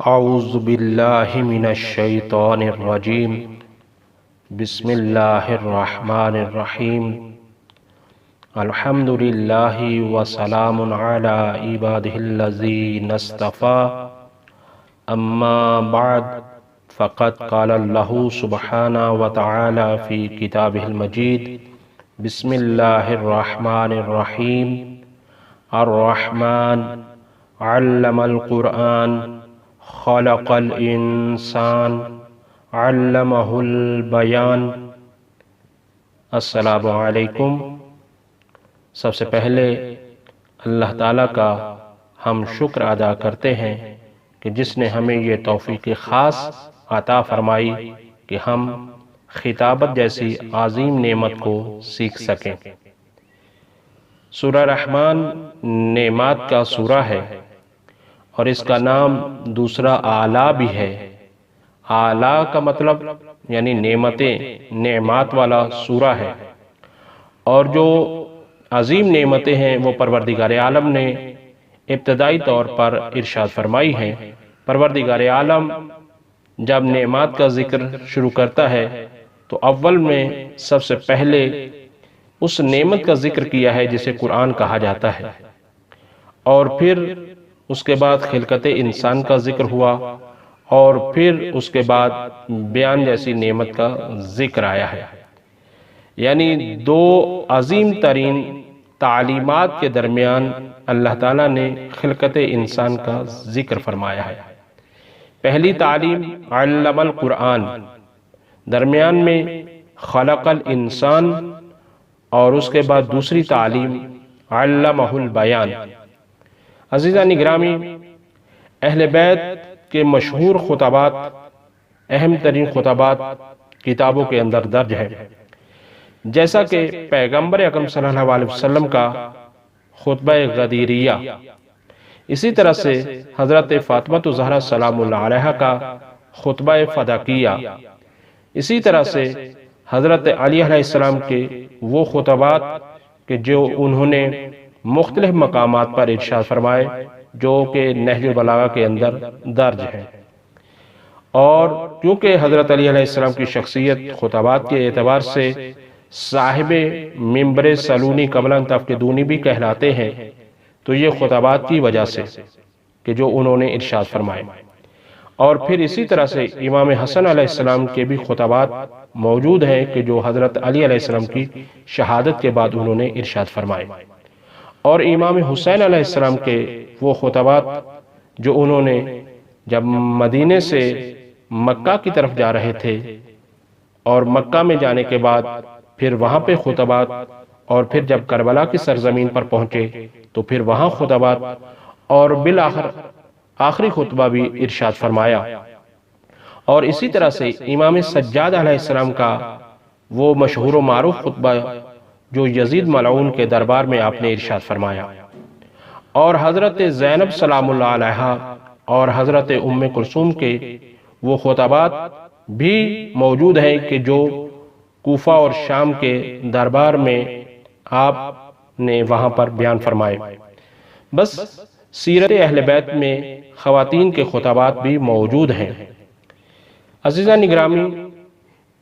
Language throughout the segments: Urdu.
اعوذ باللہ من الشیطان الرجیم بسم اللہ الرحمن الرحیم الحمد للہ وسلام علی عبادہ الذین اصطفیٰ اما بعد فقد قال اللہ سبحانہ وتعالی فی کتابہ المجید بسم اللہ الرحمن الرحیم الرحمن علم القرآن خلق الانسان علمہ البیان۔ السلام علیکم۔ سب سے پہلے اللہ تعالیٰ کا ہم شکر ادا کرتے ہیں کہ جس نے ہمیں یہ توفیق خاص عطا فرمائی کہ ہم خطابت جیسی عظیم نعمت کو سیکھ سکیں۔ سورہ رحمان نعمات کا سورہ ہے اور اس کا نام دوسرا اعلیٰ بھی ہے۔ اعلیٰ کا مطلب یعنی نعمات والا سورہ ہے، اور جو عظیم نعمتیں ہیں وہ پروردگار عالم نے ابتدائی طور پر ارشاد فرمائی ہیں۔ پروردگار عالم جب نعمات کا ذکر شروع کرتا ہے تو اول میں سب سے پہلے اس نعمت کا ذکر کیا ہے جسے قرآن کہا جاتا ہے، اور پھر اس کے بعد خلقت انسان کا ذکر ہوا، اور پھر اس کے بعد بیان جیسی نعمت کا ذکر آیا ہے۔ یعنی دو عظیم ترین تعلیمات کے درمیان اللہ تعالیٰ نے خلقت انسان کا ذکر فرمایا ہے۔ پہلی تعلیم علم القرآن، درمیان میں خلق الانسان، اور اس کے بعد دوسری تعلیم علمہ البیان۔ عزیزان گرامی، اہل بیت کے مشہور خطبات، اہم ترین خطبات کتابوں کے اندر درج ہے، جیسا کہ پیغمبر اکرم صلی اللہ علیہ وسلم کا خطبہ غدیریہ، اسی طرح سے حضرت فاطمہ الزہرا سلام اللہ علیہا کا خطبہ فداکیہ، اسی طرح سے حضرت علی علیہ السلام کے وہ خطبات کہ جو انہوں نے مختلف مقامات پر ارشاد فرمائے، جو کہ نہج البلاغہ کے اندر درج ہیں۔ اور کیونکہ حضرت علی علیہ السلام کی شخصیت خطبات کے اعتبار سے صاحب منبر سلونی قبلًا تفقدونی بھی کہلاتے ہیں، تو یہ خطبات کی وجہ سے کہ جو انہوں نے ارشاد فرمائے۔ اور پھر اسی طرح سے امام حسن علیہ السلام کے بھی خطبات موجود ہیں کہ جو حضرت علی علیہ السلام کی شہادت کے بعد انہوں نے ارشاد فرمائے، اور امام حسین علیہ السلام کے وہ خطبات جو انہوں نے جب مدینے سے مکہ کی طرف جا رہے تھے، اور مکہ میں جانے کے بعد پھر وہاں پہ خطبات، اور پھر جب کربلا کی سرزمین پر پہنچے تو پھر وہاں خطبات، اور بالآخر آخری خطبہ بھی ارشاد فرمایا۔ اور اسی طرح سے امام سجاد علیہ السلام کا وہ مشہور و معروف خطبہ جو یزید ملعون کے دربار میں آپ نے ارشاد فرمایا، اور حضرت زینب سلام اللہ علیہا اور حضرت ام کلثوم کے وہ خطبات بھی موجود ہیں کہ جو کوفہ اور شام کے دربار میں آپ نے وہاں پر بیان فرمائے۔ بس سیرت اہل بیت میں خواتین کے خطبات بھی موجود ہیں۔ عزیزان گرامی،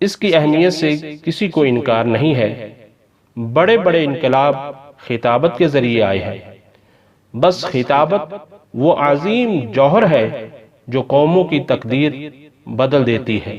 اس کی اہمیت سے کسی کو انکار نہیں ہے۔ بڑے بڑے انقلاب خطابت کے ذریعے آئے ہیں۔ بس خطابت وہ عظیم جوہر ہے جو قوموں کی تقدیر بدل دیتی ہے۔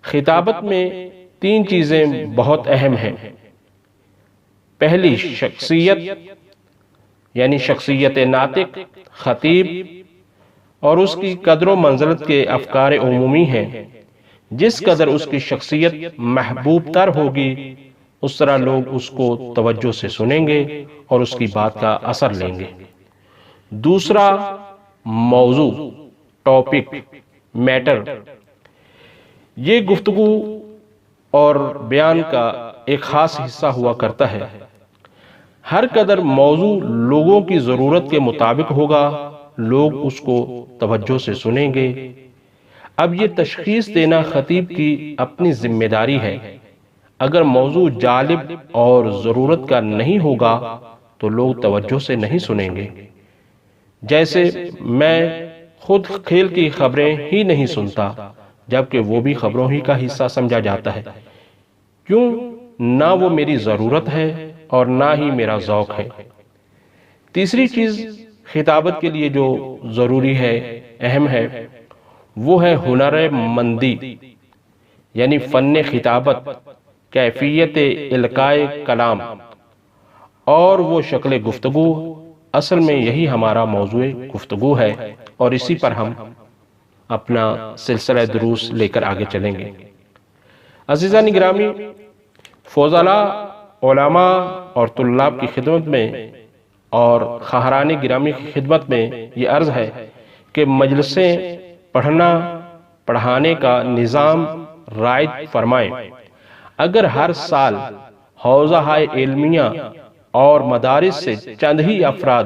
خطابت میں تین چیزیں بہت اہم ہیں۔ پہلی شخصیت، یعنی شخصیت ناطق خطیب، اور اس کی قدر و منزلت کے افکار عمومی ہیں۔ جس قدر اس کی شخصیت محبوب تر ہوگی، اس طرح لوگ اس کو توجہ سے سنیں گے اور اس کی بات کا اثر لیں گے۔ دوسرا موضوع، ٹاپک، میٹر، یہ گفتگو اور بیان کا ایک خاص حصہ ہوا کرتا ہے۔ ہر قدر موضوع لوگوں کی ضرورت کے مطابق ہوگا، لوگ اس کو توجہ سے سنیں گے۔ اب یہ تشخیص دینا خطیب کی اپنی ذمہ داری ہے۔ اگر موضوع جالب اور ضرورت کا نہیں ہوگا تو لوگ توجہ سے نہیں سنیں گے۔ جیسے میں خود کھیل کی خبریں ہی نہیں سنتا، جبکہ وہ بھی خبروں ہی کا حصہ سمجھا جاتا ہے، کیوں نہ وہ میری ضرورت ہے اور نہ ہی میرا ذوق ہے۔ تیسری چیز خطابت کے لیے جو ضروری ہے، اہم ہے، وہ ہے ہنر مندی، یعنی فن خطابت، کیفیت القائے کلام اور وہ شکل گفتگو۔ اصل میں یہی ہمارا موضوع گفتگو ہے اور اسی پر ہم اپنا سلسلہ دروس لے کر آگے چلیں گے۔ عزیزان گرامی، فضلاء، علماء اور طلاب کی خدمت میں اور خواہران گرامی کی خدمت میں یہ عرض ہے کہ مجلسیں پڑھنا پڑھانے کا نظام رائج فرمائیں۔ اگر ہر سال حوزہ علمیہ اور مدارس سے چند ہی افراد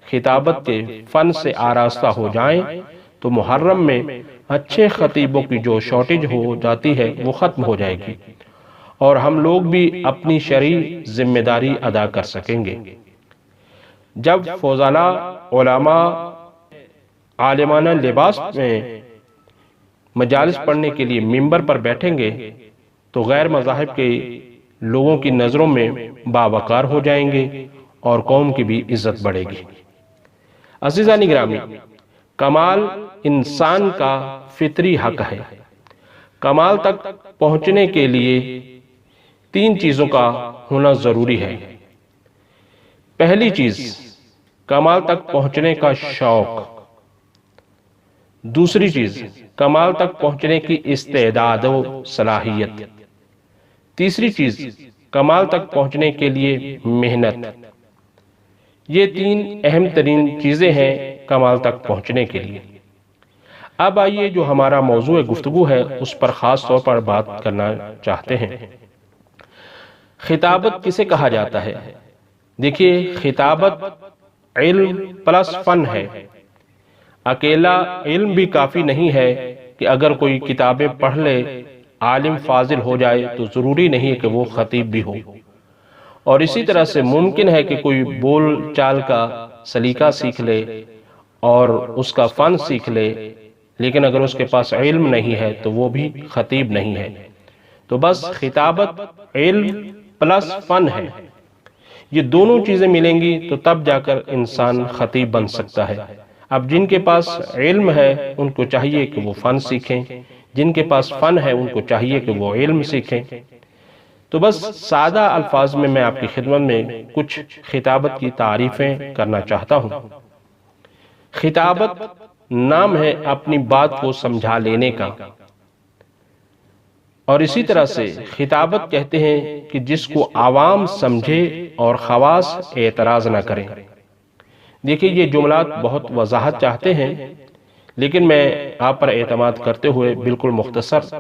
خطابت کے فن سے آراستہ ہو جائیں تو محرم میں اچھے خطیبوں کی جو شارٹیج ہو جاتی ہے وہ ختم ہو جائے گی اور ہم لوگ بھی اپنی شرعی ذمہ داری ادا کر سکیں گے۔ جب فضلاء، علماء عالمانہ لباس میں مجالس پڑھنے کے لیے ممبر پر بیٹھیں گے تو غیر مذاہب کے لوگوں کی نظروں میں باوقار ہو جائیں گے اور قوم کی بھی عزت بڑھے گی۔ عزیزان گرامی، کمال انسان کا فطری حق ہے۔ کمال تک پہنچنے کے لیے 3 چیزوں کا ہونا ضروری ہے۔ پہلی چیز، کمال تک پہنچنے کا شوق۔ دوسری چیز، کمال تک پہنچنے کی استعداد و صلاحیت۔ تیسری چیز، کمال تک پہنچنے کے لیے محنت۔ یہ 3 اہم ترین چیزیں ہیں کمال تک پہنچنے کے لیے۔ اب آئیے جو ہمارا موضوع گفتگو ہے اس پر خاص طور پر بات کرنا چاہتے ہیں۔ خطابت کسے کہا جاتا ہے؟ دیکھیے، خطابت علم پلس فن ہے۔ اکیلا علم بھی کافی نہیں ہے کہ اگر کوئی کتابیں پڑھ لے، عالم فاضل ہو جائے تو ضروری نہیں ہے کہ وہ خطیب بھی ہو، اور اسی طرح سے ممکن ہے کہ کوئی بول چال کا سلیقہ سیکھ لے اور اس کا فن سیکھ لے، لیکن اگر اس کے پاس علم نہیں ہے تو وہ بھی خطیب نہیں ہے۔ تو بس خطابت علم پلس فن ہے، یہ دونوں چیزیں ملیں گی تو تب جا کر انسان خطیب بن سکتا ہے۔ اب جن کے پاس علم ہے ان کو چاہیے کہ وہ فن سیکھیں، جن کے پاس فن ہے ان کو چاہیے کہ وہ علم سیکھیں۔ تو بس سادہ الفاظ میں آپ کی خدمت میں کچھ خطابت کی تعریفیں کرنا چاہتا ہوں۔ خطابت نام ہے اپنی بات کو سمجھا لینے کا، اور اسی طرح سے خطابت کہتے ہیں کہ جس کو عوام سمجھے اور خواص اعتراض نہ کریں۔ دیکھیے، یہ جملات بہت وضاحت چاہتے ہیں، لیکن میں آپ پر اعتماد کرتے ہوئے بالکل مختصر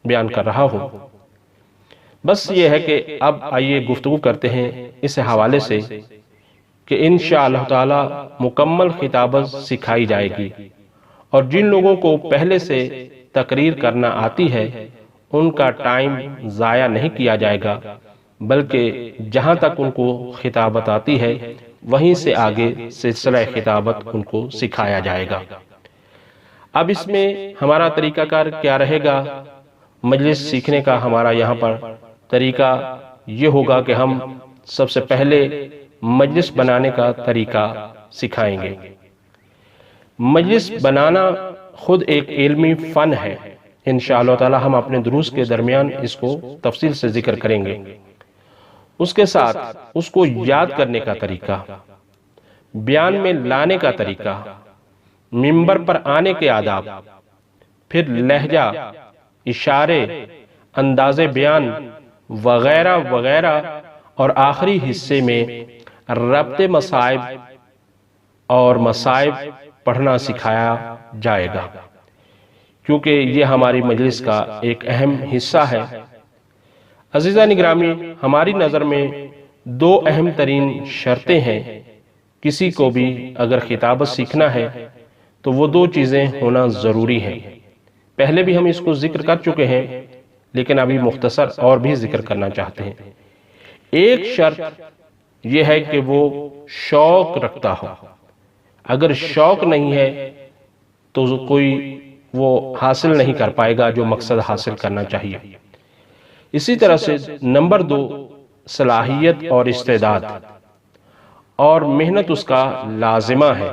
بیان کر رہا ہوں۔ بس یہ ہے کہ اب آئیے گفتگو کرتے ہیں اس حوالے سے کہ انشاءاللہ تعالی مکمل خطابت سکھائی جائے گی، اور جن لوگوں کو پہلے سے تقریر کرنا آتی ہے ان کا ٹائم ضائع نہیں کیا جائے گا، بلکہ جہاں تک ان کو خطابت آتی ہے وہیں سے آگے سلسلہ خطابت ان کو سکھایا جائے گا۔ اب اس میں ہمارا طریقہ کار کیا رہے گا؟ مجلس سیکھنے کا ہمارا یہاں پر طریقہ یہ ہوگا کہ ہم سب سے پہلے مجلس بنانے کا طریقہ سکھائیں گے۔ مجلس بنانا خود ایک علمی فن ہے، انشاءاللہ تعالی ہم اپنے دروس کے درمیان اس کو تفصیل سے ذکر کریں گے۔ اس کے ساتھ اس کو یاد کرنے کا طریقہ، بیان میں لانے کا طریقہ، منبر پر آنے کے آداب، پھر لہجہ، اشارے، انداز بیان وغیرہ وغیرہ، اور آخری حصے میں ربط مصائب اور مصائب پڑھنا سکھایا جائے گا، کیونکہ یہ ہماری مجلس کا ایک اہم حصہ ہے۔ عزیزان گرامی، ہماری نظر میں 2 اہم ترین شرطیں ہیں کسی کو بھی اگر خطابت سیکھنا ہے تو وہ 2 چیزیں ہونا ضروری ہیں۔ پہلے بھی ہم اس کو ذکر کر چکے ہیں، لیکن ابھی مختصر اور بھی ذکر کرنا چاہتے ہیں۔ ایک شرط یہ ہے کہ وہ شوق رکھتا ہو۔ اگر شوق نہیں ہے تو کوئی وہ حاصل نہیں کر پائے گا جو مقصد حاصل کرنا چاہیے۔ اسی طرح سے نمبر 2 صلاحیت اور استعداد اور محنت اس کا لازمہ ہے۔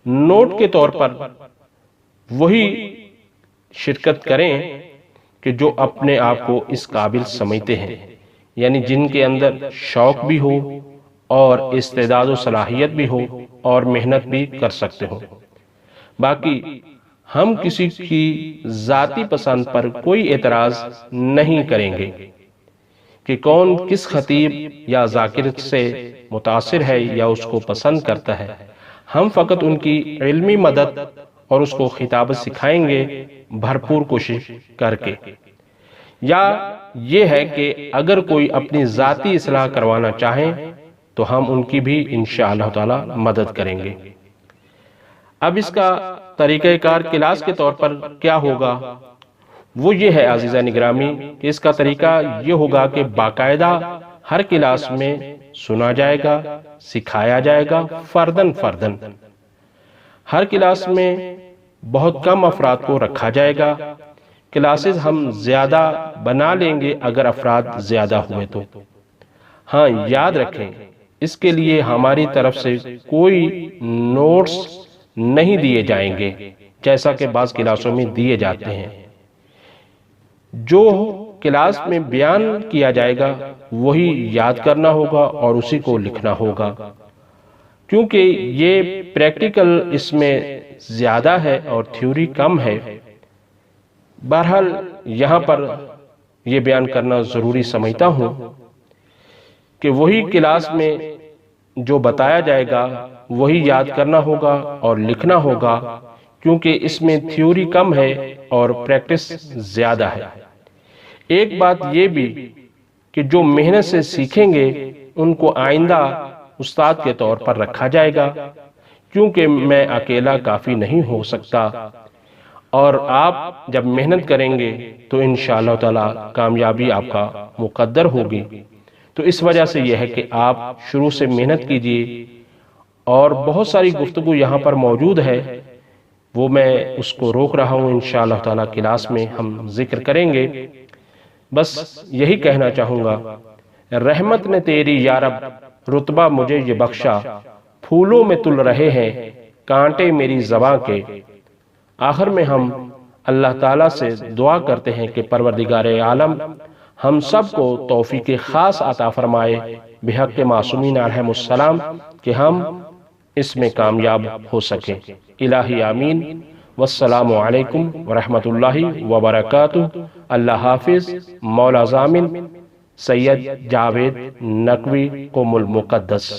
نوٹ کے طور پر وہی شرکت کریں کہ جو اپنے آپ کو اس قابل سمجھتے ہیں، یعنی جن کے اندر شوق بھی ہو اور استعداد و صلاحیت بھی ہو اور محنت بھی کر سکتے ہو۔ باقی ہم کسی کی ذاتی پسند پر کوئی اعتراض نہیں کریں گے کہ کون کس خطیب یا ذاکر سے متاثر ہے یا اس کو پسند کرتا ہے۔ ہم فقط ان کی علمی مدد اور اس کو خطابت سکھائیں گے بھرپور کوشش کر کے۔ یا یہ ہے کہ اگر کوئی اپنی ذاتی اصلاح کروانا چاہیں تو ہم ان کی بھی انشاءاللہ تعالی مدد کریں گے۔ اب اس کا طریقہ کار کلاس کے طور پر کیا ہوگا؟ وہ یہ ہے عزیزان گرامی کہ اس کا طریقہ یہ ہوگا کہ باقاعدہ ہر کلاس میں سنا جائے گا، سکھایا جائے گا فردن فردن۔ ہر کلاس میں بہت کم افراد کو رکھا جائے گا۔ کلاسز ہم زیادہ بنا لیں گے اگر افراد زیادہ ہوئے تو۔ ہاں یاد رکھیں، اس کے لیے ہماری طرف سے کوئی نوٹس نہیں دیے جائیں گے جیسا کہ بعض کلاسوں میں دیے جاتے ہیں۔ جو کلاس میں بیان کیا جائے گا وہی یاد کرنا ہوگا اور اسی کو لکھنا ہوگا، کیونکہ یہ پریکٹیکل اس میں زیادہ ہے اور تھیوری کم ہے۔ بہرحال یہاں پر یہ بیان کرنا ضروری سمجھتا ہوں کہ وہی کلاس میں جو بتایا جائے گا وہی یاد کرنا ہوگا اور لکھنا ہوگا، کیونکہ اس میں تھیوری کم ہے اور پریکٹس زیادہ ہے۔ ایک بات یہ بھی کہ جو محنت سے سیکھیں گے ان کو آئندہ استاد کے طور پر رکھا جائے گا، کیونکہ میں اکیلا کافی نہیں ہو سکتا، اور آپ جب محنت کریں گے تو انشاءاللہ تعالی کامیابی آپ کا مقدر ہوگی۔ تو اس وجہ سے یہ ہے کہ آپ شروع سے محنت کیجئے، اور بہت ساری گفتگو یہاں پر موجود ہے، وہ میں اس کو روک رہا ہوں، انشاءاللہ تعالی کلاس میں ہم ذکر کریں گے۔ بس یہی کہنا چاہوں گا، رحمت نے تیری یا رب رتبہ مجھے یہ بخشا، پھولوں میں تل رہے ہیں کانٹے میری زباں کے۔ آخر میں ہم اللہ تعالیٰ سے دعا کرتے ہیں کہ پروردگار عالم ہم سب کو توفیق خاص عطا فرمائے بحق معصومین علیہم السلام کہ ہم اس میں کامیاب ہو سکیں۔ الہی آمین۔ والسلام علیکم ورحمۃ اللہ وبرکاتہ۔ اللہ حافظ۔ مولا ضامن سید جاوید نقوی قم المقدس۔